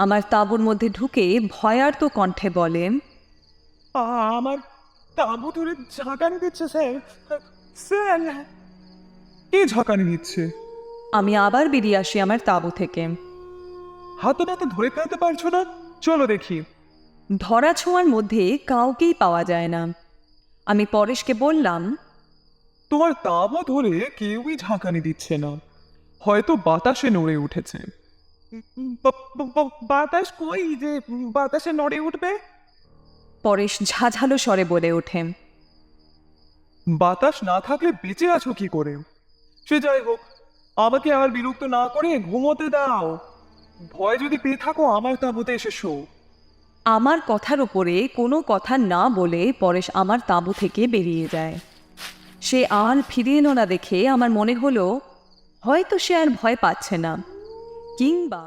আমার তাঁবুর মধ্যে ঢুকে ভয়ার্ত কণ্ঠে বলে, আমার তাঁবু ধরে ঝাঁকানি দিচ্ছে স্যার। স্যার, কে ঝাঁকানি দিচ্ছে? আমি আবার বেরিয়ে আসি আমার তাঁবু থেকে। হাতে নাতে ধরে ফেলতে পারছো না? চলো দেখি। ধরা ছোঁয়ার মধ্যে কাউকেই পাওয়া যায় না। আমি পরেশকে বললাম, তোমার তাঁবু ধরে কেউই ঝাঁকানি দিচ্ছে না, হয়তো বাতাসে নড়ে উঠেছে। বাতাস কই যে বাতাসে নড়ে উঠবে? পরেশ ঝাঝালো স্বরে বলে ওঠে, বাতাস না থাকলে বেঁচে আছো কি করে? সে যাই হোক, আমাকে আর বিরক্ত না করে ঘুমোতে দাও। ভয় যদি পেয়ে থাকো আমার তাঁবুতে এসে শো। আমার কথার ওপরে কোনো কথা না বলে পরেশ আমার তাঁবু থেকে বেরিয়ে যায়। সে আর ফিরে এলো না দেখে আমার মনে হলো হয়তো সে আর ভয় পাচ্ছে না, কিংবা